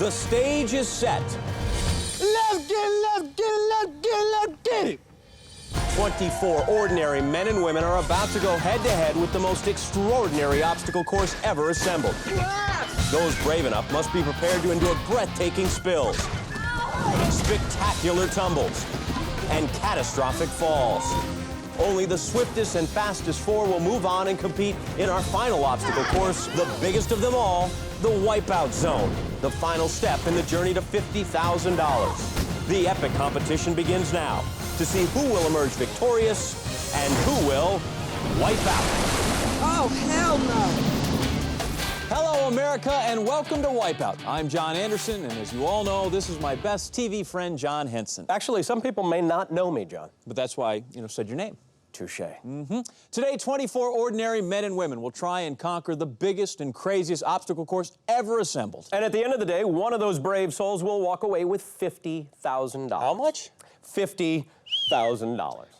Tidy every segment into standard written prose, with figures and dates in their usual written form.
The stage is set. Let's get it! 24 ordinary men and women are about to go head-to-head with the most extraordinary obstacle course ever assembled. Those brave enough must be prepared to endure breathtaking spills, spectacular tumbles, and catastrophic falls. Only the swiftest and fastest four will move on and compete in our final obstacle course, the biggest of them all, the Wipeout Zone, the final step in the journey to $50,000. The epic competition begins now to see who will emerge victorious and who will wipe out. Oh, hell no! Hello, America, and welcome to Wipeout. I'm John Anderson, and as you all know, this is my best TV friend, John Henson. Actually, some people may not know me, John. But that's why, said your name. Touche. Today, 24 ordinary men and women will try and conquer the biggest and craziest obstacle course ever assembled. And at the end of the day, one of those brave souls will walk away with $50,000. How much? $50,000.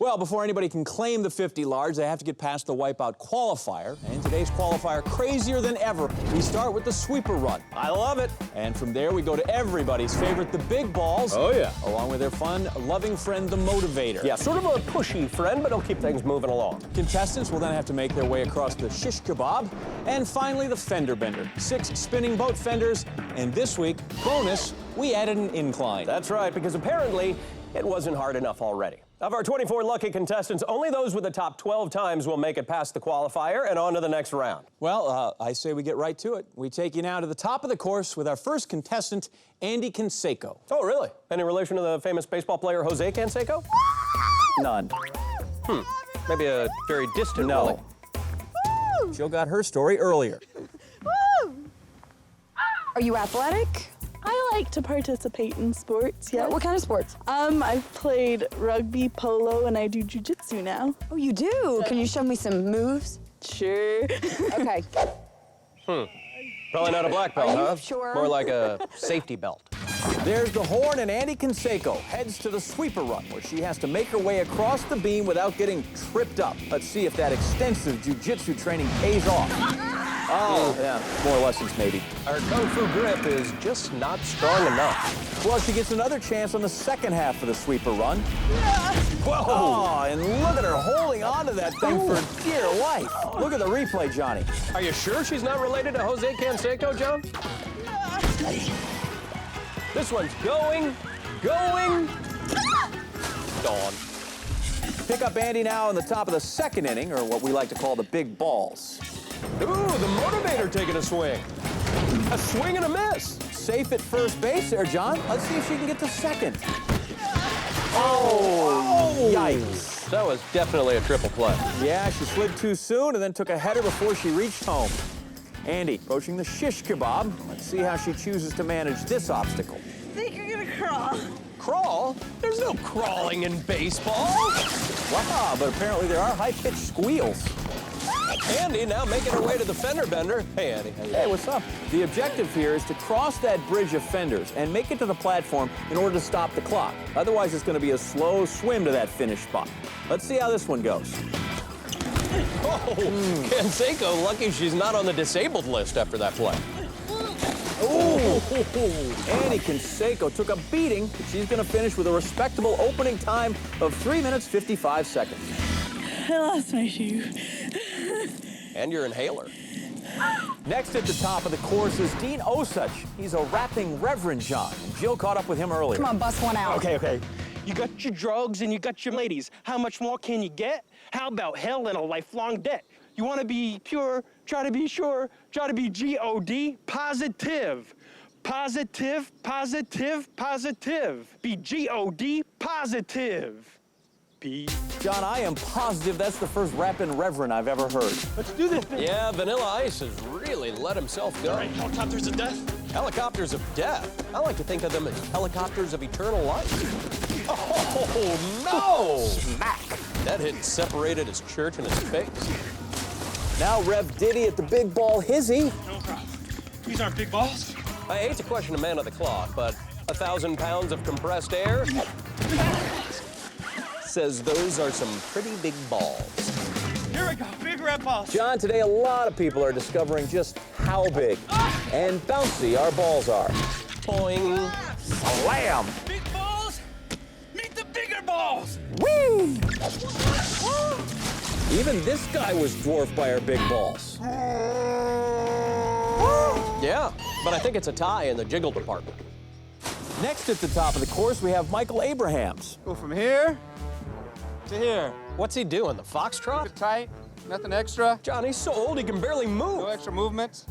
Well, before anybody can claim the 50 large, they have to get past the Wipeout Qualifier. And today's Qualifier, crazier than ever. We start with the sweeper run. I love it. And from there, we go to everybody's favorite, the big balls. Oh, yeah. Along with their fun, loving friend, the motivator. Yeah, sort of a pushy friend, but he'll keep things moving along. Contestants will then have to make their way across the shish kebab. And finally, the fender bender. 6 spinning boat fenders. And this week, bonus, we added an incline. That's right, because apparently it wasn't hard enough already. Of our 24 lucky contestants, only those with the top 12 times will make it past the qualifier and on to the next round. Well, I say we get right to it. We take you now to the top of the course with our first contestant, Andy Canseco. Oh, really? Any relation to the famous baseball player Jose Canseco? None. Maybe a very distant No. relation. Jill got her story earlier. Are you athletic? I like to participate in sports, yeah. What kind of sports? I've played rugby, polo, and I do jujitsu now. Oh, you do? Can you show me some moves? Sure. Okay. Probably not a black belt, Are you huh? sure? More like a safety belt. There's the horn, and Andy Canseco heads to the sweeper run, where she has to make her way across the beam without getting tripped up. Let's see if that extensive jujitsu training pays off. Oh, yeah, more lessons maybe. Her kung fu grip is just not strong enough. Well, she gets another chance on the second half of the sweeper run. Whoa! Oh, and look at her holding on to that thing for dear life. Look at the replay, Johnny. Are you sure she's not related to Jose Canseco, John? This one's going. Gone. Pick up Andy now in the top of the second inning, or what we like to call the big balls. Ooh, the motivator taking a swing. A swing and a miss. Safe at first base there, John. Let's see if she can get to second. Oh, yikes. That was definitely a triple play. Yeah, she slid too soon and then took a header before she reached home. Andy approaching the shish kebab. Let's see how she chooses to manage this obstacle. I think you're gonna crawl. Crawl? There's no crawling in baseball. Wow, but apparently there are high-pitched squeals. Andy now making her way to the fender bender. Hey, Andy. How you Hey, doing? what's up? The objective here is to cross that bridge of fenders and make it to the platform in order to stop the clock. Otherwise, it's going to be a slow swim to that finish spot. Let's see how this one goes. Oh, Canseco, lucky she's not on the disabled list after that play. Ooh. Andy Canseco took a beating, but she's going to finish with a respectable opening time of 3 minutes, 55 seconds. I lost my shoe. And your inhaler. Next at the top of the course is Dean Osich. He's a rapping Reverend John. And Jill caught up with him earlier. Come on, bust one out. Okay. You got your drugs and you got your ladies. How much more can you get? How about hell and a lifelong debt? You want to be pure, try to be sure, try to be G-O-D, positive. Positive, positive, positive. Be G-O-D, positive. John, I am positive that's the first rapping Reverend I've ever heard. Let's do this thing. Yeah, Vanilla Ice has really let himself go. All right, helicopters of death. Helicopters of death. I like to think of them as helicopters of eternal life. Oh, no! Smack! That hit separated his church and his face. Now Rev Diddy at the big ball hizzy. No problem. These aren't big balls. I hate to question a man of the cloth, but 1,000 pounds of compressed air says those are some pretty big balls. Here we go, big red balls. John, today a lot of people are discovering just how big and bouncy our balls are. Boing. Slam. Big balls, meet the bigger balls. Woo! Even this guy was dwarfed by our big balls. Yeah, but I think it's a tie in the jiggle department. Next at the top of the course, we have Michael Abrahams. Go from here to here. What's he doing, the foxtrot? Keep it tight, nothing extra, John, he's so old he can barely no move. extra movements.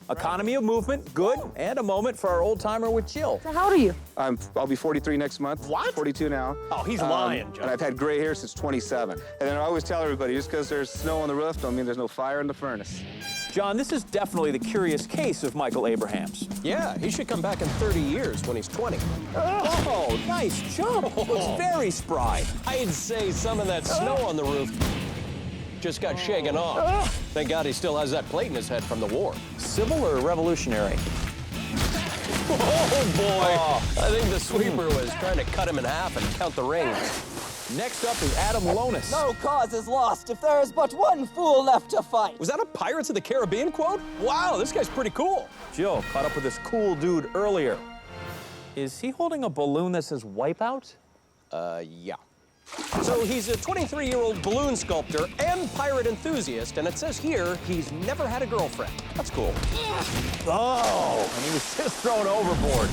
Economy of movement, good, and a moment for our old timer with Jill. So how old are you? I'll be 43 next month. What? 42 now. Oh, he's lying, John. And I've had gray hair since 27. And then I always tell everybody, just because there's snow on the roof, don't mean there's no fire in the furnace. John, this is definitely the curious case of Michael Abrahams. Yeah, he should come back in 30 years when he's 20. Oh, nice jump. Looks very spry. I'd say some of that snow on the roof just got shaken off. Thank God he still has that plate in his head from the war. Civil or revolutionary? Oh, boy. I think the sweeper was trying to cut him in half and count the rings. Next up is Adam Lonis. No cause is lost if there is but one fool left to fight. Was that a Pirates of the Caribbean quote? Wow, this guy's pretty cool. Jill caught up with this cool dude earlier. Is he holding a balloon that says Wipeout? Yeah. So he's a 23-year-old balloon sculptor and pirate enthusiast, and it says here he's never had a girlfriend. That's cool. Oh, and he was just thrown overboard.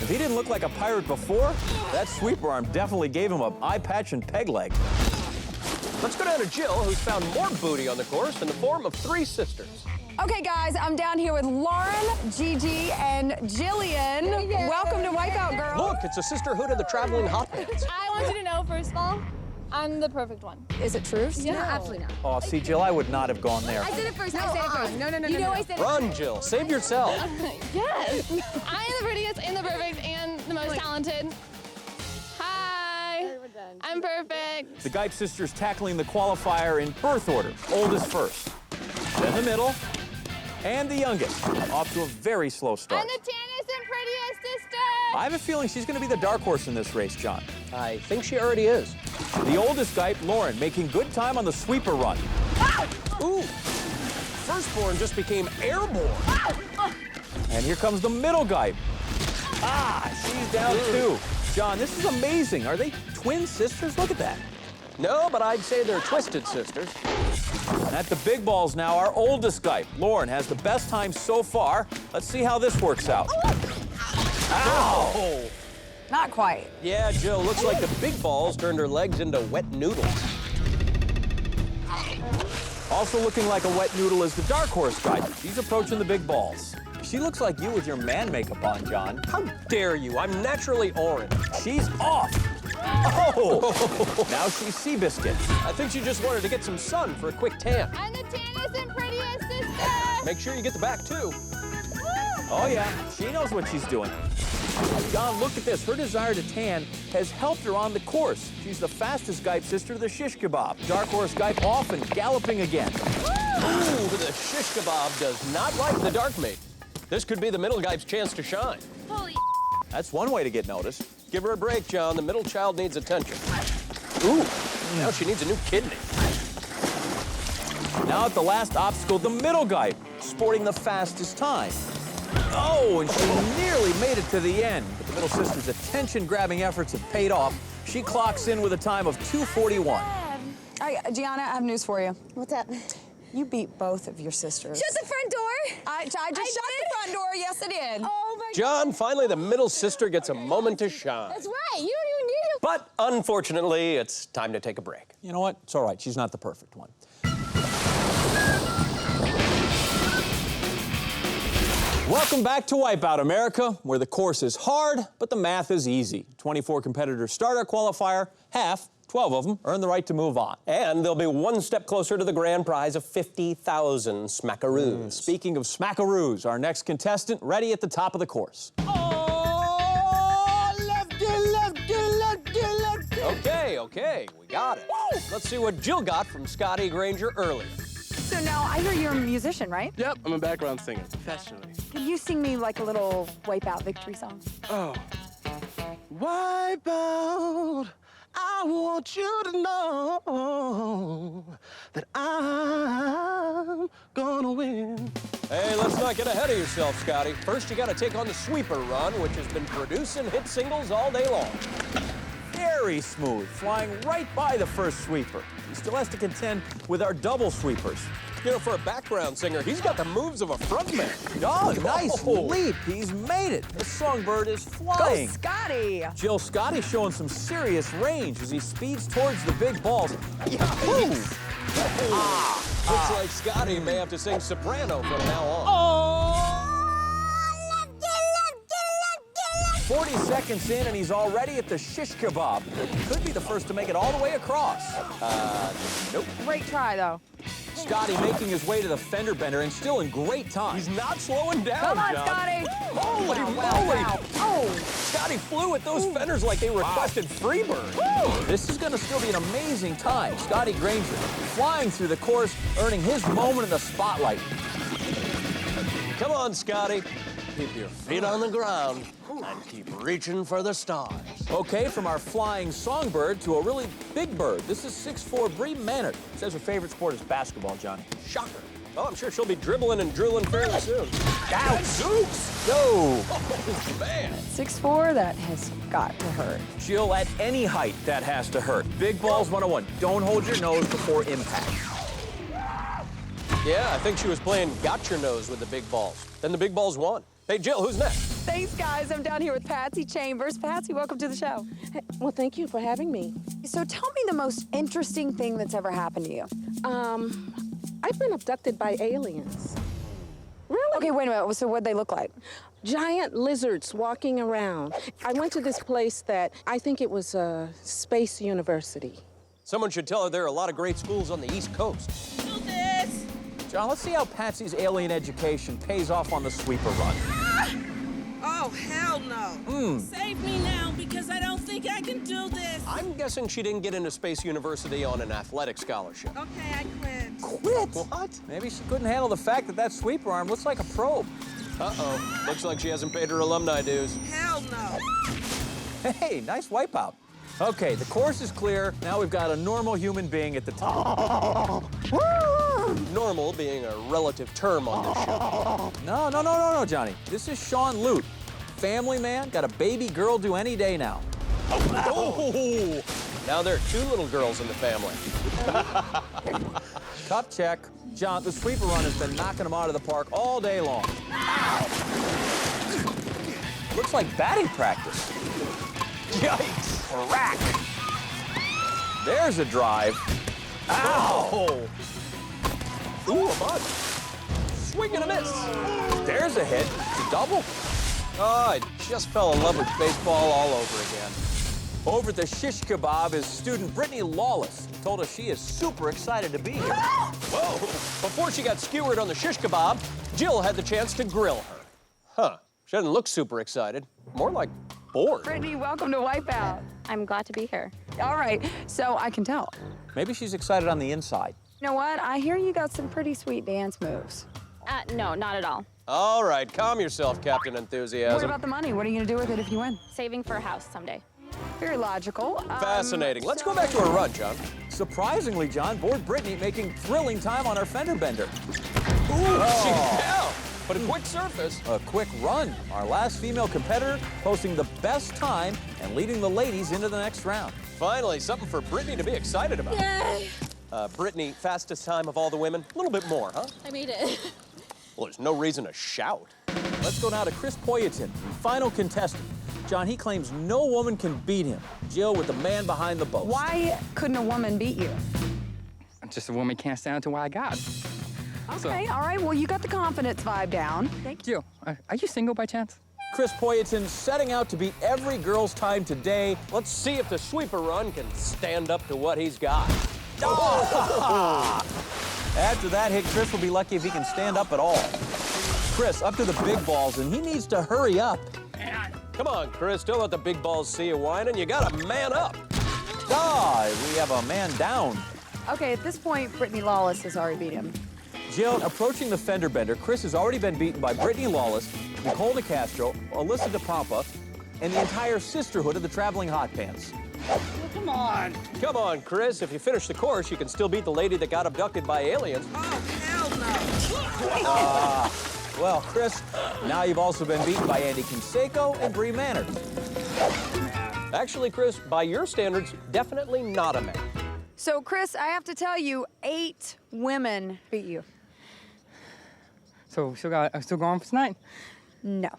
If he didn't look like a pirate before, that sweeper arm definitely gave him an eye patch and peg leg. Let's go down to Jill, who's found more booty on the course in the form of 3 sisters. Okay, guys, I'm down here with Lauren, Gigi, and Jillian. Yeah. Welcome to Wipeout, girl. Look, it's a sisterhood of the traveling hot pants. I want you to know, first of all, I'm the perfect one. Is it true? No, absolutely not. Oh, see, Jill, I would not have gone there. I did it first. I said it first. No. You know I said it Run, Jill. Save yourself. Yes. I am the prettiest and the perfect and the most talented. Hi. I'm perfect. The Geip sisters tackling the qualifier in birth order. Oldest first, then the middle, and the youngest. Off to a very slow start. I'm the tannest and prettiest sister. I have a feeling she's going to be the dark horse in this race, John. I think she already is. The oldest Geip, Lauren, making good time on the sweeper run. Ooh. Firstborn just became airborne. And here comes the middle Geip. She's down too. John, this is amazing. Are they twin sisters? Look at that. No, but I'd say they're twisted sisters. And at the big balls now, our oldest Geip, Lauren, has the best time so far. Let's see how this works out. Ow! Oh. Not quite. Yeah, Jill, looks like the big balls turned her legs into wet noodles. Also looking like a wet noodle is the dark horse Geip. She's approaching the big balls. She looks like you with your man makeup on, John. How dare you? I'm naturally orange. She's off. Oh! Now she's Seabiscuit. I think she just wanted to get some sun for a quick tan. I'm the tannest and prettiest sister. Make sure you get the back, too. Oh, yeah. She knows what she's doing. John, look at this. Her desire to tan has helped her on the course. She's the fastest Geip sister to the shish kebab. Dark horse Geip off and galloping again. Ooh, the shish kebab does not like the dark mate. This could be the middle Geip's chance to shine. Holy That's one way to get noticed. Give her a break, John. The middle child needs attention. Ooh, now she needs a new kidney. Now at the last obstacle, the middle Geip, sporting the fastest time. Oh, and she nearly made it to the end. But the middle sister's attention-grabbing efforts have paid off. She clocks in with a time of 2:41. Gianna, I have news for you. What's up? You beat both of your sisters. Shut the front door. I just shut the front door. Yes, I did. Oh my John, finally the middle sister gets a moment to shine. That's right. You don't even need to. But unfortunately, it's time to take a break. You know what? It's all right. She's not the perfect one. Welcome back to Wipeout America, where the course is hard, but the math is easy. 24 competitors start our qualifier. 12 of them earn the right to move on. And they'll be one step closer to the grand prize of 50,000 smackaroos. Speaking of smackaroos, our next contestant ready at the top of the course. Oh, lefty. Okay, we got it. Let's see what Jill got from Scotty Granger earlier. So now I hear you're a musician, right? Yep, I'm a background singer, professionally. Can you sing me like a little Wipeout victory song? Oh. Wipeout, I want you to know that I'm gonna win. Hey, let's not get ahead of yourself, Scotty. First, you got to take on the sweeper run, which has been producing hit singles all day long. Very smooth, flying right by the first sweeper. He still has to contend with our double sweepers. You know, for a background singer, he's got the moves of a frontman. Oh, nice leap. He's made it. The songbird is flying. Go, Scotty! Jill, Scotty's showing some serious range as he speeds towards the big balls. Yikes! Looks like Scotty may have to sing soprano from now on. 40 seconds in, and he's already at the shish kebab. Could be the first to make it all the way across. Nope. Great try, though. Scotty making his way to the fender bender and still in great time. He's not slowing down, Come on, John. Scotty! Holy moly! Wow. Oh! Scotty flew at those fenders like they requested Freebird. This is going to still be an amazing time. Scotty Granger flying through the course, earning his moment in the spotlight. Come on, Scotty. Keep your feet on the ground and keep reaching for the stars. Okay, from our flying songbird to a really big bird. This is 6'4" Bree Mannert. Says her favorite sport is basketball, Johnny. Shocker. Well, I'm sure she'll be dribbling and drooling fairly soon. Ouch! Zooks! Go! Oh, man. 6'4", that has got to hurt. Jill, at any height, that has to hurt. Big balls 101. Don't hold your nose before impact. Yeah, I think she was playing got your nose with the big balls. Then the big balls won. Hey, Jill, who's next? Thanks, guys. I'm down here with Patsy Chambers. Patsy, welcome to the show. Well, thank you for having me. So tell me the most interesting thing that's ever happened to you. I've been abducted by aliens. Really? Okay, wait a minute. So what'd they look like? Giant lizards walking around. I went to this place that I think it was a space university. Someone should tell her there are a lot of great schools on the East Coast. Do this! John, let's see how Patsy's alien education pays off on the sweeper run. Oh, hell no. Save me now, because I don't think I can do this. I'm guessing she didn't get into Space University on an athletic scholarship. Okay, I quit. Quit? What? Maybe she couldn't handle the fact that that sweeper arm looks like a probe. Uh-oh. Looks like she hasn't paid her alumni dues. Hell no. Hey, nice wipeout. Okay, the course is clear. Now we've got a normal human being at the top. Normal being a relative term on this show. No, Johnny. This is Sean Lute. Family man, got a baby girl due any day now. Oh! Now there are two little girls in the family. Cup check. John, the sweeper run has been knocking them out of the park all day long. Ow! Looks like batting practice. Yikes! Rack. There's a drive. Ow! Ooh, a bug. Swing and a miss. There's a hit. It's a double. Oh, I just fell in love with baseball all over again. Over at the shish kebab is student Brittany Lawless. Told us she is super excited to be here. Whoa! Before she got skewered on the shish kebab, Jill had the chance to grill her. Huh. She doesn't look super excited. More like bored. Brittany, welcome to Wipeout. I'm glad to be here. All right, so I can tell. Maybe she's excited on the inside. You know what? I hear you got some pretty sweet dance moves. No, not at all. All right, calm yourself, Captain Enthusiasm. What about the money? What are you going to do with it if you win? Saving for a house someday. Very logical. Fascinating. Let's go back to our run, John. Surprisingly, John, bored Brittany making thrilling time on her fender bender. Yeah, but a quick surface. A quick run. Our last female competitor posting the best time and leading the ladies into the next round. Finally, something for Brittany to be excited about. Yay! Brittany, fastest time of all the women. A little bit more, huh? I made it. Well, there's no reason to shout. Let's go now to Chris Poyetin, final contestant. John, he claims no woman can beat him. Jill with the man behind the boast. Why couldn't a woman beat you? Just a woman can't stand up to what I got. Okay, all right. Well, you got the confidence vibe down. Thank you. Jill, are you single by chance? Chris Poyetin setting out to beat every girl's time today. Let's see if the sweeper run can stand up to what he's got. After that hit, Chris will be lucky if he can stand up at all. Chris up to the big balls, and he needs to hurry up. Come on, Chris, don't let the big balls see you whining. You gotta man up. We have a man down. Okay, at this point, Brittany Lawless has already beat him. Jill, approaching the fender bender, Chris has already been beaten by Brittany Lawless, Nicole DeCastro, Alyssa DePampa, and the entire sisterhood of the Traveling Hot Pants. Come on. Come on, Chris. If you finish the course, you can still beat the lady that got abducted by aliens. Oh, hell no. Well, Chris, now you've also been beaten by Andy Canseco and Bree Manners. Actually, Chris, by your standards, definitely not a man. So, Chris, I have to tell you, 8 women beat you. So, still going for tonight? No.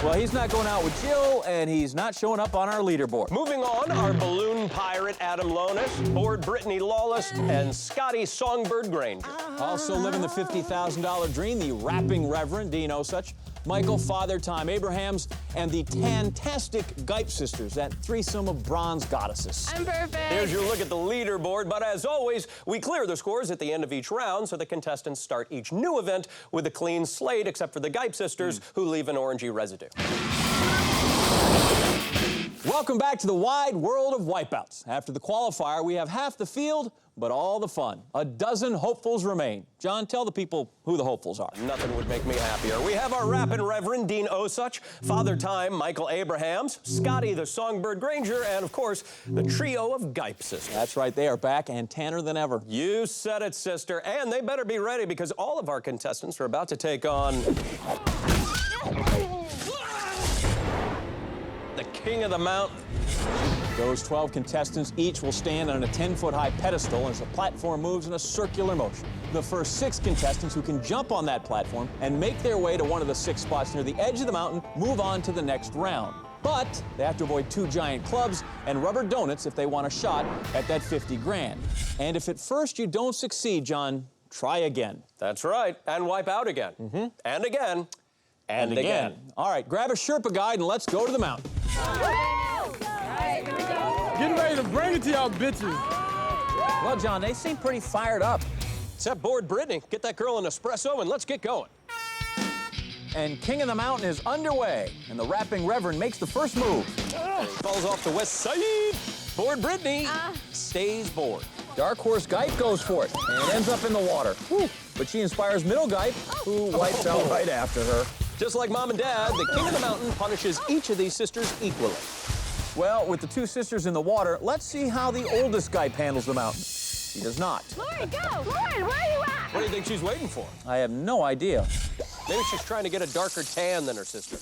Well, he's not going out with Jill, and he's not showing up on our leaderboard. Moving on, our balloon pirate Adam Lonis, board Brittany Lawless, and Scotty Songbird Granger. Also living the $50,000 dream, the rapping Reverend Dean Osuch, Michael Father Time Abrahams, and the fantastic Gipe sisters, that threesome of bronze goddesses. I'm perfect. Here's your look at the leaderboard, but as always, we clear the scores at the end of each round, so the contestants start each new event with a clean slate, except for the Gipe sisters, who leave an orangey residue. Welcome back to the wide world of wipeouts. After the qualifier, we have half the field, but all the fun. A dozen hopefuls remain. John, tell the people who the hopefuls are. Nothing would make me happier. We have our rapping Reverend Dean Osuch, Father Time Michael Abrahams, Scotty the Songbird Granger, and of course, the trio of Gipe sisters. That's right, they are back and tanner than ever. You said it, sister, and they better be ready because all of our contestants are about to take on the King of the Mountain. Those 12 contestants each will stand on a 10-foot-high pedestal as the platform moves in a circular motion. The first 6 contestants who can jump on that platform and make their way to one of the 6 spots near the edge of the mountain move on to the next round. But they have to avoid 2 giant clubs and rubber donuts if they want a shot at that 50 grand. And if at first you don't succeed, John, try again. That's right, and wipe out again. And again. And again. All right, grab a Sherpa guide and let's go to the mountain. Getting ready to bring it to y'all bitches. Well, John, they seem pretty fired up. Except board Brittany. Get that girl an espresso and let's get going. And King of the Mountain is underway, and the rapping Reverend makes the first move. Falls off the west side. Board Brittany stays bored. Dark Horse Gipe goes for it and ends up in the water. But she inspires Middle Gipe, who wipes out right after her. Just like Mom and Dad, the King of the Mountain punishes each of these sisters equally. Well, with the 2 sisters in the water, let's see how the oldest Gipe handles the mountain. He does not. Lauren, go! Lauren, where are you at? What do you think she's waiting for? I have no idea. Maybe she's trying to get a darker tan than her sister.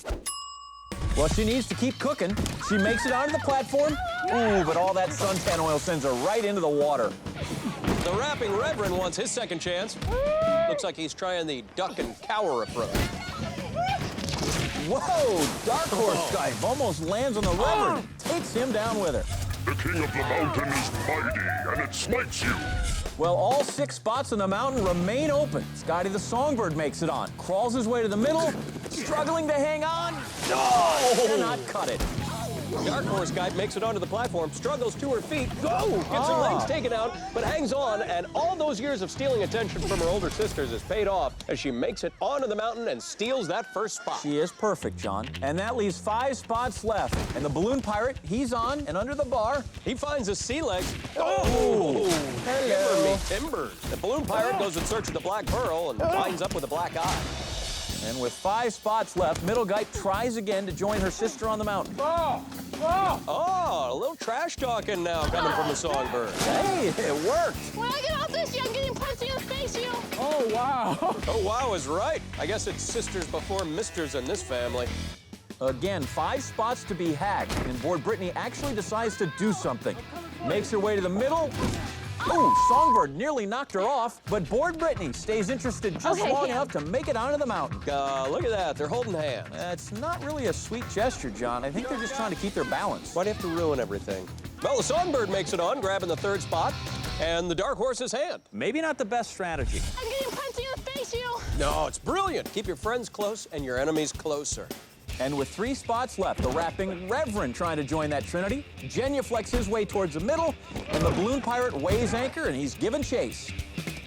Well, she needs to keep cooking. She makes it onto the platform. Ooh, but all that suntan oil sends her right into the water. The rapping Reverend wants his second chance. Looks like he's trying the duck and cower approach. Whoa, Dark Horse Gipe almost lands on the Reverend. Takes him down with her. The King of the Mountain is mighty, and it smites you. Well, all 6 spots on the mountain remain open. Scotty the Songbird makes it on, crawls his way to the middle, struggling to hang on. No! Cannot cut it. Dark Horse Guide makes it onto the platform, struggles to her feet, gets her legs taken out, but hangs on, and all those years of stealing attention from her older sisters is paid off as she makes it onto the mountain and steals that first spot. She is perfect, John. And that leaves 5 spots left. And the Balloon Pirate, he's on and under the bar. He finds a sea leg. Oh! Timber me timbers. The Balloon Pirate goes in search of the Black Pearl and winds up with a black eye. And with 5 spots left, Middle Gipe tries again to join her sister on the mountain. Oh, a little trash talking now coming from the Songbird. Hey, it worked. When I get off this, I'm getting punched in the face, you. Oh, wow. Oh, wow is right. I guess it's sisters before misters in this family. Again, 5 spots to be hacked, and board Brittany actually decides to do something. Makes her way to the middle. Ooh, Songbird nearly knocked her off, but board Brittany stays interested just long enough to make it onto the mountain. Look at that, they're holding hands. It's not really a sweet gesture, John. I think they're just trying to keep their balance. Why do you have to ruin everything? Well, the Songbird makes it on, grabbing the 3rd spot, and the Dark Horse's hand. Maybe not the best strategy. I'm getting punched in the face, you. No, it's brilliant. Keep your friends close and your enemies closer. And with 3 spots left, the rapping Reverend trying to join that trinity. Genuflects his way towards the middle, and the Balloon Pirate weighs anchor, and he's given chase.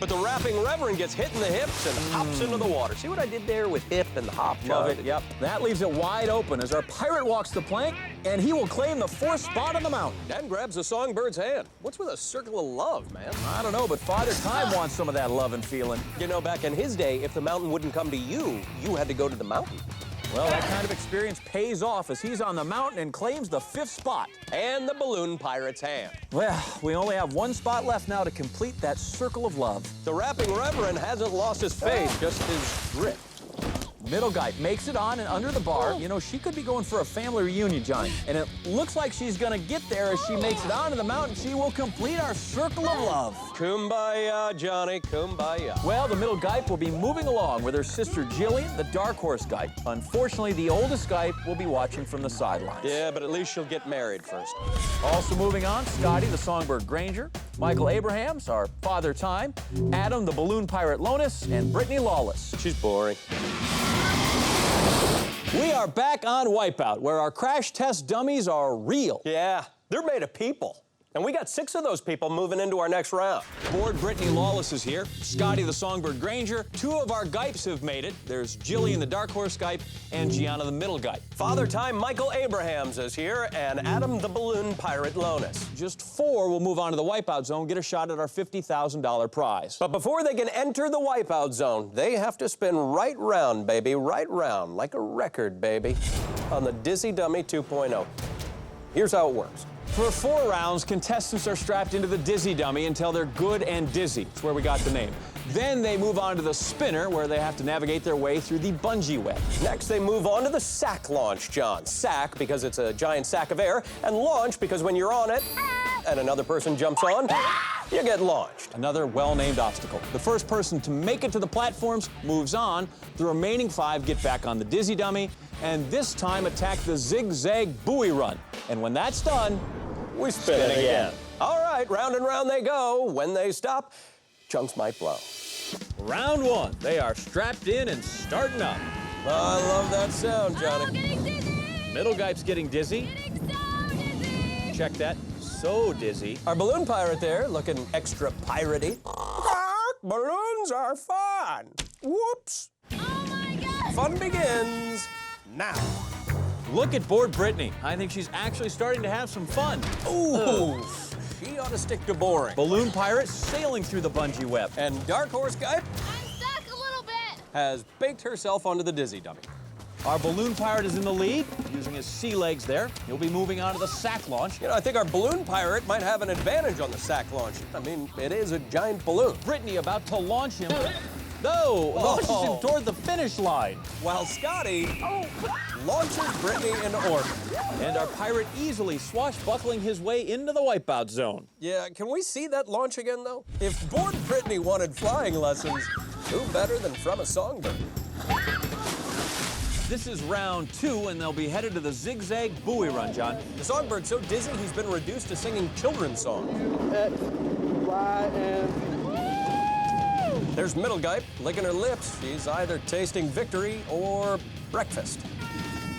But the rapping Reverend gets hit in the hips and hops into the water. See what I did there with hip and the hop? Love it, yep. That leaves it wide open as our pirate walks the plank, and he will claim the 4th spot on the mountain. And grabs the Songbird's hand. What's with a circle of love, man? I don't know, but Father Time wants some of that love and feeling. You know, back in his day, if the mountain wouldn't come to you, you had to go to the mountain. Well, that kind of experience pays off as he's on the mountain and claims the 5th spot. And the balloon pirate's hand. Well, we only have 1 spot left now to complete that circle of love. The rapping reverend hasn't lost his faith, just his grip. Middle guy makes it on and under the bar. You know, she could be going for a family reunion, Johnny. And it looks like she's gonna get there as she makes it onto the mountain. She will complete our circle of love. Kumbaya, Johnny, kumbaya. Well, the middle guy will be moving along with her sister Jillian, the dark horse guy. Unfortunately, the oldest guy will be watching from the sidelines. Yeah, but at least she'll get married first. Also moving on, Scotty, the songbird Granger, Michael Abrahams, our Father Time, Adam, the balloon pirate Lonis, and Brittany Lawless. She's boring. We are back on Wipeout, where our crash test dummies are real. Yeah, they're made of people. And we got 6 of those people moving into our next round. Board Brittany Lawless is here, Scotty the songbird Granger. 2 of our Guyps have made it. There's Jillian the dark horse Guyp and Gianna the middle Guyp. Father Time Michael Abrahams is here, and Adam the balloon pirate Lonis. Just 4 will move on to the Wipeout Zone, get a shot at our $50,000 prize. But before they can enter the Wipeout Zone, they have to spin right round, baby, right round, like a record, baby, on the Dizzy Dummy 2.0. Here's how it works. For 4 rounds, contestants are strapped into the Dizzy Dummy until they're good and dizzy. That's where we got the name. Then they move on to the spinner, where they have to navigate their way through the bungee web. Next, they move on to the sack launch, John. Sack, because it's a giant sack of air, and launch, because when you're on it, and another person jumps on, you get launched. Another well-named obstacle. The first person to make it to the platforms moves on. The remaining 5 get back on the Dizzy Dummy, and this time attack the zigzag buoy run. And when that's done, we spin again. All right, round and round they go. When they stop, chunks might blow. Round 1, they are strapped in and starting up. I love that sound, Johnny. Oh, getting dizzy! Middle Guyp's getting dizzy. Getting so dizzy! Check that, so dizzy. Our balloon pirate there, looking extra piratey. Balloons are fun. Whoops. Oh my God! Fun begins now. Look at board Brittany. I think she's actually starting to have some fun. Ooh. She ought to stick to boring. Balloon pirate sailing through the bungee web. And dark horse guy I'm stuck a little bit. has baked herself onto the Dizzy Dummy. Our balloon pirate is in the lead, using his sea legs there. He'll be moving on to the sack launch. You know, I think our balloon pirate might have an advantage on the sack launch. I mean, it is a giant balloon. Brittany about to launch him. No, launches him toward the finish line. While Scotty launches Brittany into orbit. And our pirate easily swashbuckling his way into the Wipeout Zone. Yeah, can we see that launch again, though? If board Brittany wanted flying lessons, who better than from a songbird? This is round 2, and they'll be headed to the zigzag buoy run, John. The songbird's so dizzy, he's been reduced to singing children's songs. X, Y, and... There's Middle Guy licking her lips. She's either tasting victory or breakfast.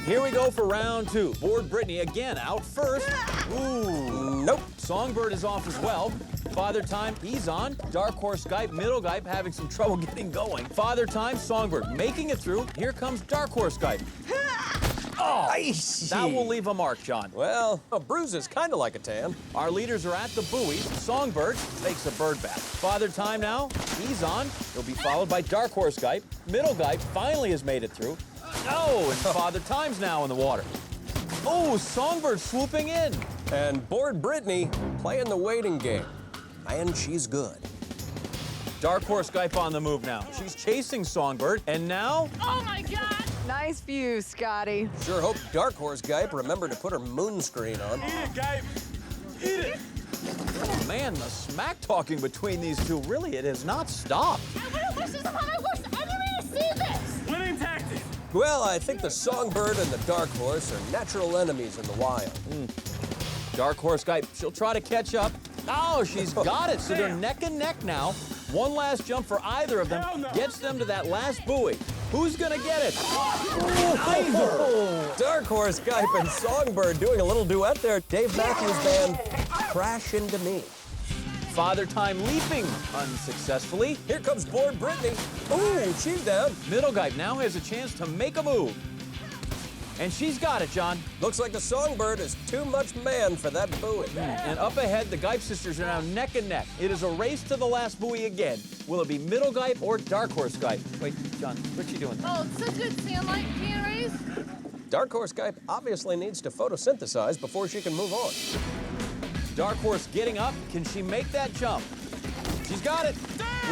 Here we go for round 2. Board Brittany again out first. Ooh. Nope. Songbird is off as well. Father Time, he's on. Dark Horse Guy, Middle Guy having some trouble getting going. Father Time, Songbird making it through. Here comes Dark Horse Guy. Oh, that will leave a mark, John. Well, a bruise is kind of like a tan. Our leaders are at the buoy. Songbird takes a bird bath. Father Time now, he's on. He'll be followed by Dark Horse Guy. Middle Guy finally has made it through. Oh, and Father Time's now in the water. Oh, Songbird swooping in. And board Brittany playing the waiting game. And she's good. Dark Horse Guy on the move now. She's chasing Songbird, and now... Oh my God! Nice view, Scotty. Sure hope Dark Horse Guy remembered to put her moon screen on. Eat it, Guy. Eat it. Oh, man, the smack talking between these two, really, it has not stopped. I would have wished this upon my worst enemy to see this! Winning tactic. Well, I think the Songbird and the Dark Horse are natural enemies in the wild. Dark Horse Guy, she'll try to catch up. Oh, she's got it. So they're neck and neck now. One last jump for either of them gets them to that last buoy. Who's gonna get it? Neither. Dark Horse Guy and Songbird doing a little duet there. Dave Matthews Band, Crash Into Me. Father Time leaping unsuccessfully. Here comes board Brittany. Ooh, she's down. Middle Guy now has a chance to make a move. And she's got it, John. Looks like the Songbird is too much man for that buoy. And up ahead, the Gipe sisters are now neck and neck. It is a race to the last buoy again. Will it be middle Gipe or dark horse Gipe? Wait, John, what's she doing? Oh, it's so good sunlight being raised. Dark Horse Gipe obviously needs to photosynthesize before she can move on. Dark horse getting up. Can she make that jump? She's got it.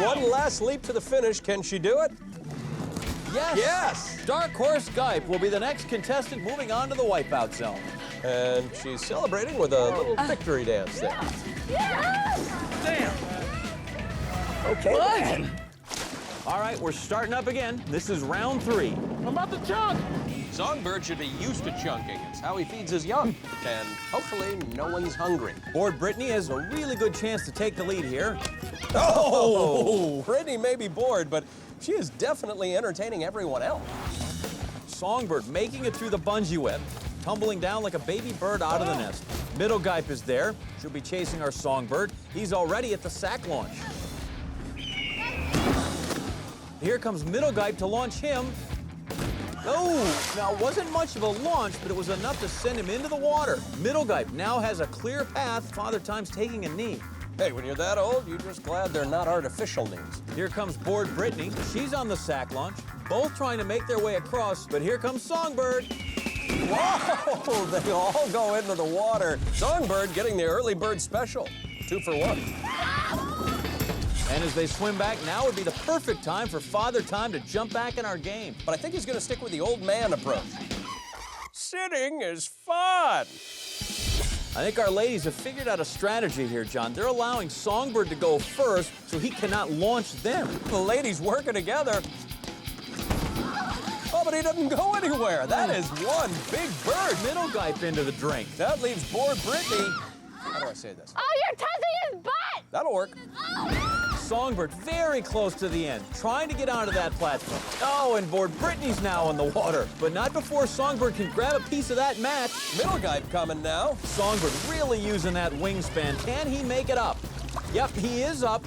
One last leap to the finish. Can she do it? Yes. Yes. Dark horse Gipe will be the next contestant moving on to the Wipeout zone. And she's celebrating with a little victory dance there. Damn. Okay. Then. All right, we're starting up again. This is round 3. I'm about to chunk. Songbird should be used to chunking. It's how he feeds his young. And hopefully no one's hungry. Board Brittany has a really good chance to take the lead here. Oh! Brittany may be bored, but she is definitely entertaining everyone else. Songbird making it through the bungee web, tumbling down like a baby bird out of the nest. Middle Gipe is there. She'll be chasing our Songbird. He's already at the sack launch. Here comes Middle Gipe to launch him. Oh, now it wasn't much of a launch, but it was enough to send him into the water. Middle Gipe now has a clear path. Father Time's taking a knee. Hey, when you're that old, you're just glad they're not artificial knees. Here comes Board Brittany. She's on the sack launch, both trying to make their way across, but here comes Songbird. Whoa, they all go into the water. Songbird getting the early bird special. 2 for 1. And as they swim back, now would be the perfect time for Father Time to jump back in our game. But I think he's going to stick with the old man approach. Sitting is fun. I think our ladies have figured out a strategy here, John. They're allowing Songbird to go first so he cannot launch them. The ladies working together. Oh, but he doesn't go anywhere. That is one big bird. Middle Gipe into the drink. That leaves Board Brittany. How do I say this? Oh, you're touching his butt! That'll work. Songbird very close to the end, trying to get onto that platform. Oh, and Board Brittany's now in the water, but not before Songbird can grab a piece of that match. Middle Gipe coming now. Songbird really using that wingspan. Can he make it up? Yep, he is up.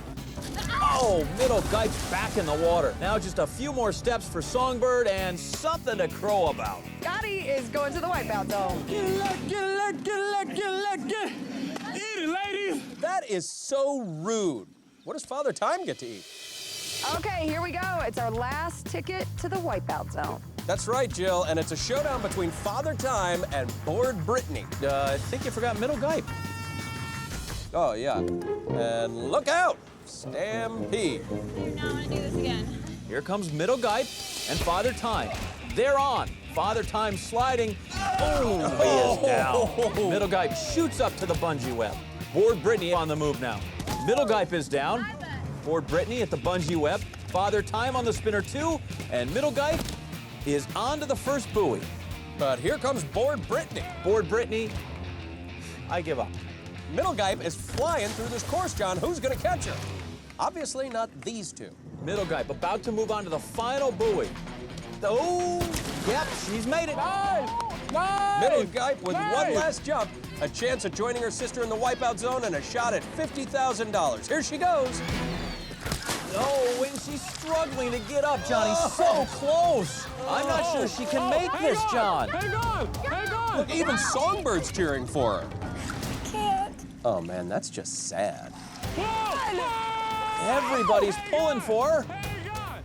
Oh, Middle Gipe's back in the water. Now just a few more steps for Songbird and something to crow about. Scotty is going to the Wipeout zone. Get it. Eat it, ladies. That is so rude. What does Father Time get to eat? Okay, here we go. It's our last ticket to the Wipeout zone. That's right, Jill, and it's a showdown between Father Time and Board Brittany. I think you forgot Middle Gipe. Oh, yeah. And look out! Stampede. Now I want to do this again. Here comes Middle Gipe and Father Time. They're on. Father Time sliding. Oh, he is down. Middle Gipe shoots up to the bungee web. Board Brittany on the move now. Middle Gipe is down. Board Brittany at the bungee web. Father Time on the spinner too. And Middle Gipe is on to the first buoy. But here comes Board Brittany. Board Brittany, I give up. Middle Gipe is flying through this course, John. Who's going to catch her? Obviously not these two. Middle Gipe about to move on to the final buoy. Oh, yep, she's made it. Nice. Middle Gipe with one last jump, a chance at joining her sister in the Wipeout zone, and a shot at $50,000. Here she goes. Oh, and she's struggling to get up, Johnny. So close. I'm not sure she can make this, John. Hang on. Hang on. Look, even Songbird's cheering for her. Can't. Oh, man, that's just sad. Everybody's pulling for her.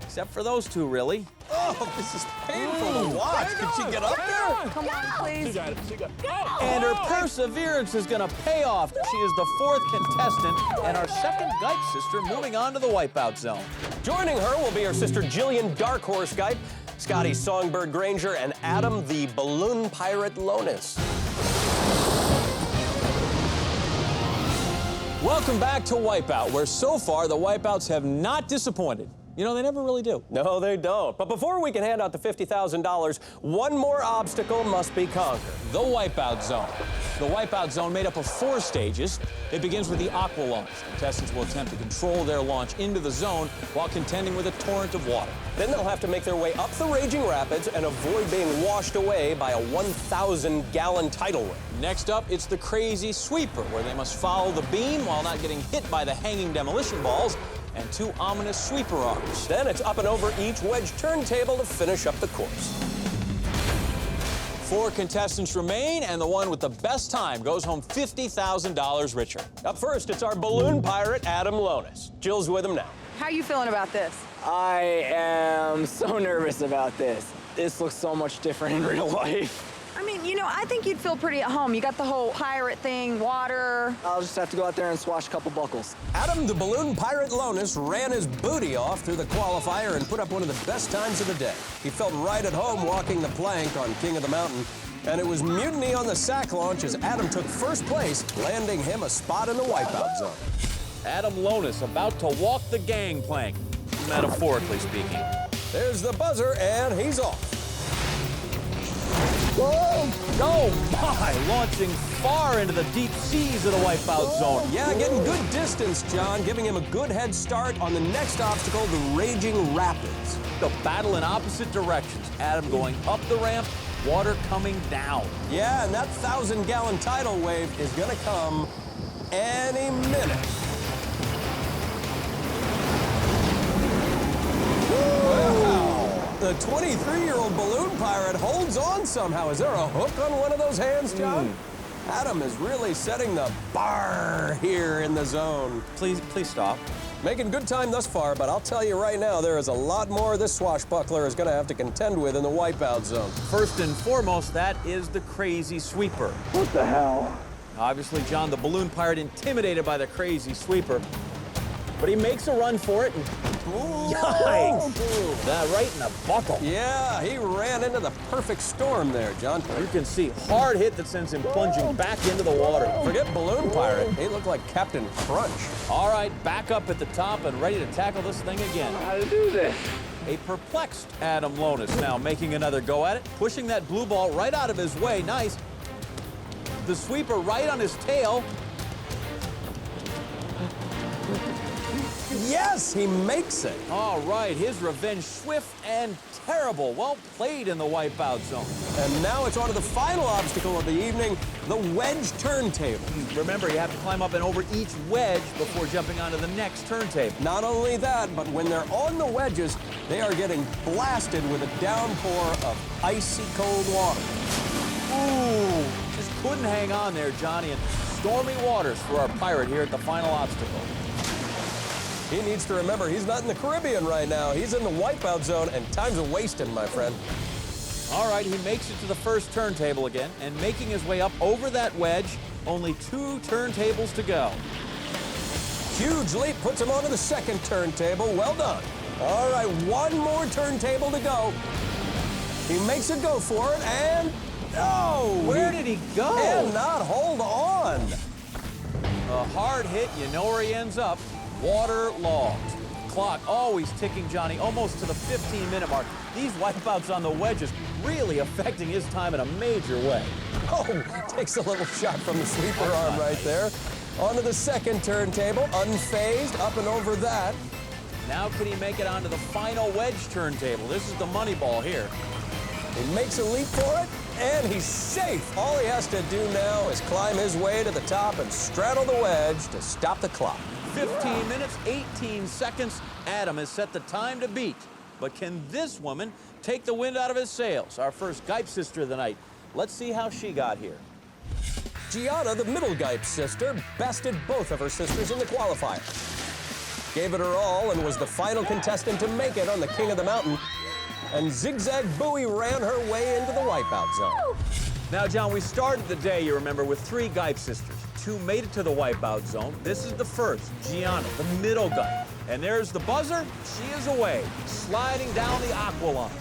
Except for those two, really. Oh, this is painful to watch. Can she get up there? Come on, please. She got it. She got it. And her perseverance is going to pay off. She is the fourth contestant and our second Gipe sister moving on to the Wipeout zone. Joining her will be her sister Jillian Dark Horse Gipe, Scotty Songbird Granger, and Adam the Balloon Pirate Lonis. Welcome back to Wipeout, where so far the Wipeouts have not disappointed. You know, they never really do. No, they don't. But before we can hand out the $50,000, one more obstacle must be conquered. The Wipeout Zone. The Wipeout Zone made up of 4 stages. It begins with the aqua launch. Contestants will attempt to control their launch into the zone while contending with a torrent of water. Then they'll have to make their way up the raging rapids and avoid being washed away by a 1,000-gallon tidal wave. Next up, it's the crazy sweeper, where they must follow the beam while not getting hit by the hanging demolition balls and 2 ominous sweeper arms. Then it's up and over each wedge turntable to finish up the course. 4 contestants remain, and the one with the best time goes home $50,000 richer. Up first, it's our balloon pirate, Adam Lonis. Jill's with him now. How you feeling about this? I am so nervous about this. This looks so much different in real life. I mean, you know, I think you'd feel pretty at home. You got the whole pirate thing, water. I'll just have to go out there and swash a couple buckles. Adam the balloon pirate Lonis ran his booty off through the qualifier and put up one of the best times of the day. He felt right at home walking the plank on King of the Mountain. And it was mutiny on the sack launch as Adam took first place, landing him a spot in the wipeout zone. Adam Lonis about to walk the gangplank, metaphorically speaking. There's the buzzer, and he's off. Whoa! Oh my! Launching far into the deep seas of the wipeout zone. Yeah, getting good distance, John, giving him a good head start on the next obstacle, the Raging Rapids. The battle in opposite directions. Adam going up the ramp, water coming down. Yeah, and that 1,000-gallon tidal wave is gonna come any minute. Wow. The 23-year-old balloon pirate holds on somehow. Is there a hook on one of those hands, John? Adam is really setting the bar here in the zone. Please stop. Making good time thus far, but I'll tell you right now, there is a lot more this swashbuckler is going to have to contend with in the wipeout zone. First and foremost, that is the crazy sweeper. What the hell? Obviously, John, the balloon pirate, intimidated by the crazy sweeper. But he makes a run for it, and yikes! That right in the buckle. Yeah, he ran into the perfect storm there, John. You can see hard hit that sends him plunging back into the water. Forget balloon pirate. He looked like Captain Crunch. All right, back up at the top and ready to tackle this thing again. How to do this? A perplexed Adam Lonis now making another go at it, pushing that blue ball right out of his way. Nice. The sweeper right on his tail. Yes, he makes it. All right, his revenge swift and terrible. Well played in the wipeout zone. And now it's on to the final obstacle of the evening, the wedge turntable. Remember, you have to climb up and over each wedge before jumping onto the next turntable. Not only that, but when they're on the wedges, they are getting blasted with a downpour of icy cold water. Ooh, just couldn't hang on there, Johnny. And stormy waters for our pirate here at the final obstacle. He needs to remember he's not in the Caribbean right now. He's in the wipeout zone, and time's a-wasting, my friend. All right, he makes it to the first turntable again, and making his way up over that wedge, only 2 turntables to go. Huge leap puts him onto the second turntable. Well done. All right, 1 more turntable to go. He makes a go for it, and oh! Where did he go? Cannot hold on. A hard hit, you know where he ends up. Waterlogged. Clock always ticking, Johnny, almost to the 15-minute mark. These wipeouts on the wedges really affecting his time in a major way. Oh, takes a little shot from the sweeper arm right there. Onto the second turntable, unfazed, up and over that. Now can he make it onto the final wedge turntable? This is the money ball here. He makes a leap for it, and he's safe. All he has to do now is climb his way to the top and straddle the wedge to stop the clock. 15 minutes, 18 seconds. Adam has set the time to beat. But can this woman take the wind out of his sails? Our first Gype sister of the night. Let's see how she got here. Gianna, the middle Gype sister, bested both of her sisters in the qualifier. Gave it her all and was the final contestant to make it on the King of the Mountain. And Zigzag Buoy ran her way into the wipeout zone. Now, John, we started the day, you remember, with 3 Gype sisters. 2 made it to the wipeout zone. This is the first, Gianna, the middle Gype. And there's the buzzer. She is away, sliding down the aqua launch.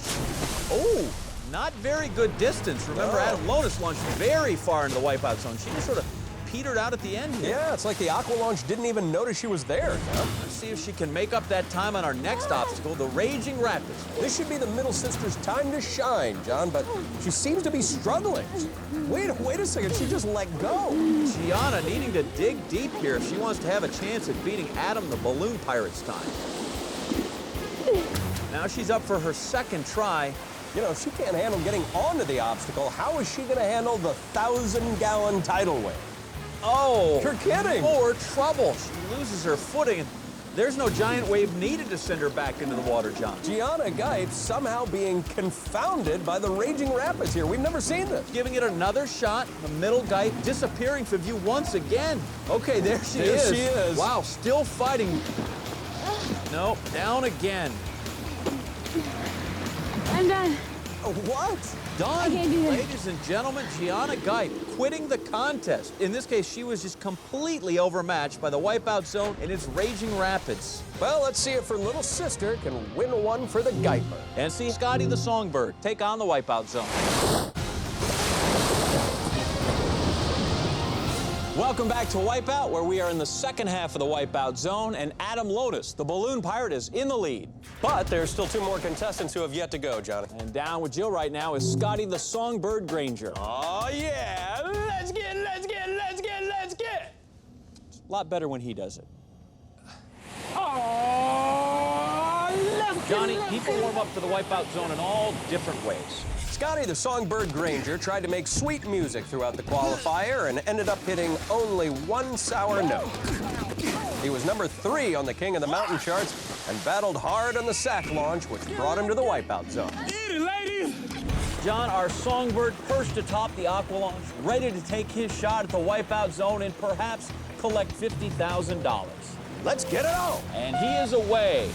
Oh, not very good distance. Remember, Adam Lonis launched very far into the wipeout zone. She just sort of petered out at the end here. Yeah, it's like the aqua launch didn't even notice she was there. Let's see if she can make up that time on our next obstacle, the Raging Rapids. This should be the middle sister's time to shine, John, but she seems to be struggling. Wait a second, she just let go. Gianna needing to dig deep here if she wants to have a chance at beating Adam the balloon pirate's time. Now she's up for her second try. You know, if she can't handle getting onto the obstacle, how is she going to handle the 1,000-gallon tidal wave? Oh, you're kidding. More trouble. She loses her footing. There's no giant wave needed to send her back into the water, John. Gianna Gipe somehow being confounded by the raging rapids here. We've never seen this. Giving it another shot. The middle Gipe disappearing from view once again. Okay, there she is. There she is. Wow, still fighting. Nope, down again. I'm done. What? Done. can't do this. Ladies and gentlemen, Gianna Gipe quitting the contest. In this case, she was just completely overmatched by the Wipeout Zone and its raging rapids. Well, let's see if her little sister can win one for the Giper. And see Scotty the Songbird take on the Wipeout Zone. Welcome back to Wipeout, where we are in the second half of the Wipeout Zone, and Adam Lotus, the balloon pirate, is in the lead. But there's still 2 more contestants who have yet to go, Johnny. And down with Jill right now is Scotty the Songbird Granger. Oh, yeah. Let's get. A lot better when he does it. Oh, Johnny, people warm up to the Wipeout Zone in all different ways. Scotty the Songbird Granger tried to make sweet music throughout the qualifier and ended up hitting only 1 sour note. He was number 3 on the King of the Mountain charts and battled hard on the sack launch, which brought him to the Wipeout Zone. Eat it, ladies. John, our Songbird first to top the aqua launch, ready to take his shot at the Wipeout Zone and perhaps collect $50,000. Let's get it on. And he is away.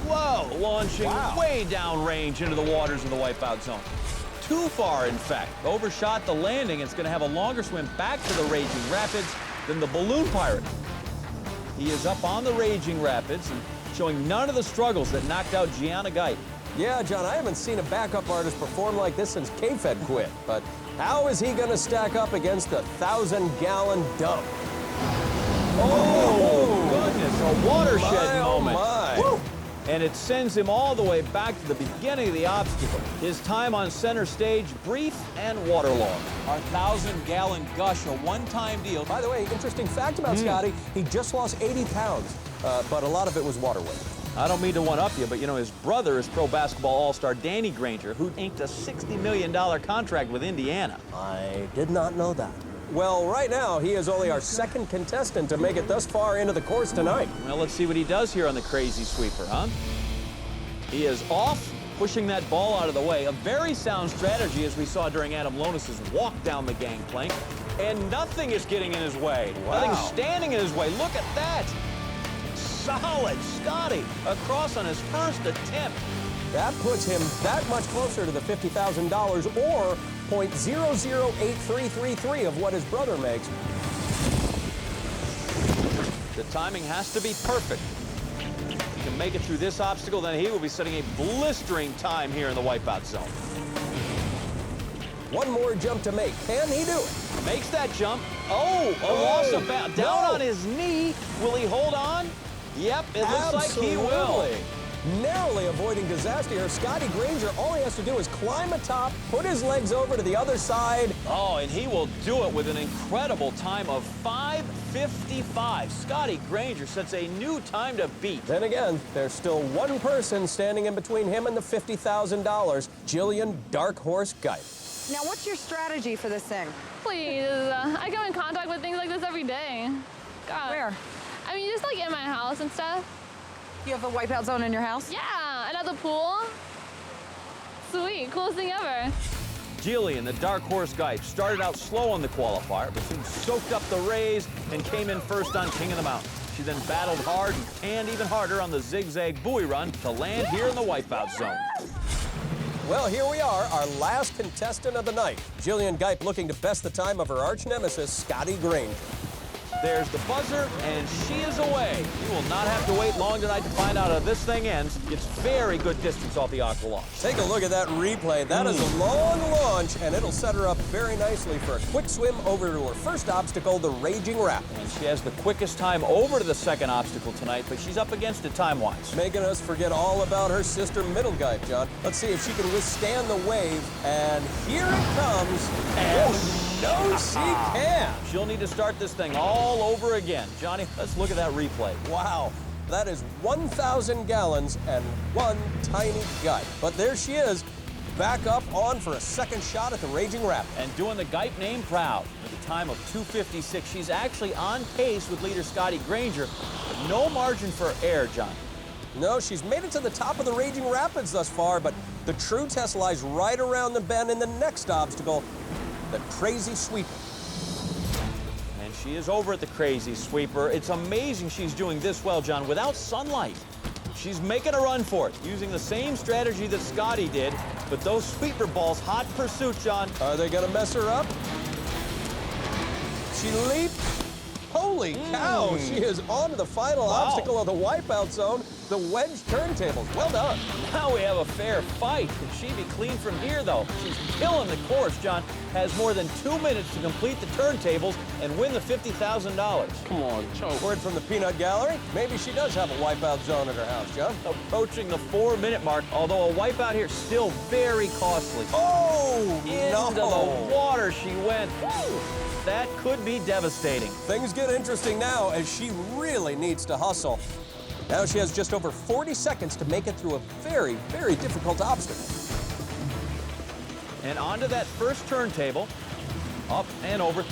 Whoa! Launching way downrange into the waters of the Wipeout Zone. Too far, in fact. Overshot the landing. It's going to have a longer swim back to the raging rapids than the balloon pirate. He is up on the raging rapids and showing none of the struggles that knocked out Gianna Gipe. Yeah, John, I haven't seen a backup artist perform like this since K-Fed quit. But how is he going to stack up against a 1,000-gallon dump? Oh, goodness, a watershed moment. Oh, my. Woo! And it sends him all the way back to the beginning of the obstacle. His time on center stage, brief and waterlogged. Our 1,000-gallon gush, a one-time deal. By the way, interesting fact about Scotty, he just lost 80 pounds, but a lot of it was water weight. I don't mean to one-up you, but you know, his brother is pro basketball all-star Danny Granger, who inked a $60 million contract with Indiana. I did not know that. Well, right now, he is only our 2nd contestant to make it thus far into the course tonight. Well, let's see what he does here on the crazy sweeper, huh? He is off, pushing that ball out of the way. A very sound strategy, as we saw during Adam Lotus's walk down the gangplank. And nothing is getting in his way. Wow. Nothing's standing in his way. Look at that. Solid Scotty across on his first attempt. That puts him that much closer to the $50,000 or .008333 of what his brother makes. The timing has to be perfect. If he can make it through this obstacle, then he will be setting a blistering time here in the Wipeout Zone. One more jump to make. Can he do it? Makes that jump. Oh, a loss of bounds. Down on his knee. Will he hold on? Yep, it looks like he will. Narrowly avoiding disaster here. Scotty Granger, all he has to do is climb atop, put his legs over to the other side. Oh, and he will do it with an incredible time of 5:55. Scotty Granger sets a new time to beat. Then again, there's still one person standing in between him and the $50,000, Jillian Dark Horse Gipe. Now, what's your strategy for this thing? Please. I come in contact with things like this every day. God. Where? I mean, just like in my house and stuff. You have a Wipeout Zone in your house? Yeah, and at the pool. Sweet, coolest thing ever. Jillian, the Dark Horse Gipe, started out slow on the qualifier, but soon soaked up the rays and came in first on King of the Mountain. She then battled hard and canned even harder on the zigzag buoy run to land here in the Wipeout Zone. Well, here we are, our last contestant of the night. Jillian Gipe looking to best the time of her arch nemesis, Scotty Granger. There's the buzzer, and she is away. You will not have to wait long tonight to find out how this thing ends. It's very good distance off the aqua launch. Take a look at that replay. That is a long launch, and it'll set her up very nicely for a quick swim over to her first obstacle, the Raging Rapid. And she has the quickest time over to the second obstacle tonight, but she's up against it time-wise. Making us forget all about her sister, Middle Gipe, John. Let's see if she can withstand the wave, and here it comes, and no, she can. She'll need to start this thing all over again. Johnny, let's look at that replay. Wow, that is 1,000 gallons and one tiny Gipe. But there she is, back up on for a second shot at the Raging Rapid. And doing the Guype name proud. With a time of 2:56, she's actually on pace with leader Scotty Granger, but no margin for error, John. No, she's made it to the top of the Raging Rapids thus far, but the true test lies right around the bend in the next obstacle, the Crazy Sweeper. And she is over at the Crazy Sweeper. It's amazing she's doing this well, John, without sunlight. She's making a run for it, using the same strategy that Scotty did, but those sweeper balls, hot pursuit, John. Are they gonna mess her up? She leaps. Holy cow, she is on to the final obstacle of the Wipeout Zone, the wedge turntables. Well done. Now we have a fair fight. Could she be clean from here, though? She's killing the course, John. Has more than 2 minutes to complete the turntables and win the $50,000. Come on, choke. Word from the Peanut Gallery, maybe she does have a Wipeout Zone at her house, John. Approaching the 4-minute mark, although a wipeout here still very costly. Oh, Into the water she went. Woo. That could be devastating. Things get interesting now as she really needs to hustle. Now she has just over 40 seconds to make it through a very, very difficult obstacle. And onto that first turntable. Up and over.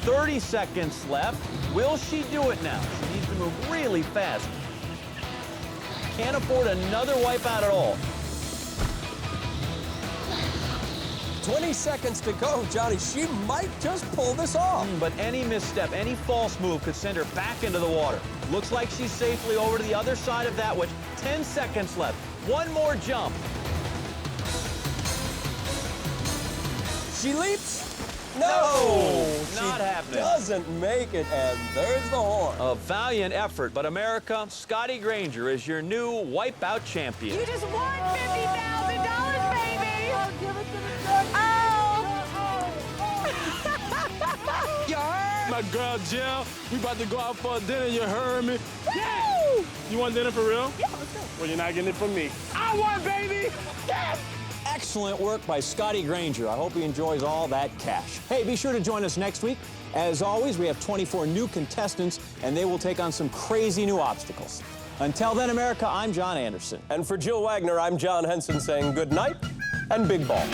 30 seconds left. Will she do it now? She needs to move really fast. Can't afford another wipeout at all. 20 seconds to go, Johnny. She might just pull this off. But any misstep, any false move could send her back into the water. Looks like she's safely over to the other side of that wedge. 10 seconds left. One more jump. She leaps. No, not happening. Doesn't make it, and there's the horn. A valiant effort, but America, Scotty Granger is your new Wipeout champion. You just won $50,000, baby! Oh, give it to the judge. Oh! My girl Jill, we about to go out for a dinner, you heard me? Yeah! You want dinner for real? Yeah, let's go. Well, you're not getting it from me. I won, baby! Yes! Excellent work by Scotty Granger. I hope he enjoys all that cash. Hey, be sure to join us next week. As always, we have 24 new contestants, and they will take on some crazy new obstacles. Until then, America, I'm John Anderson. And for Jill Wagner, I'm John Henson saying good night and big balls.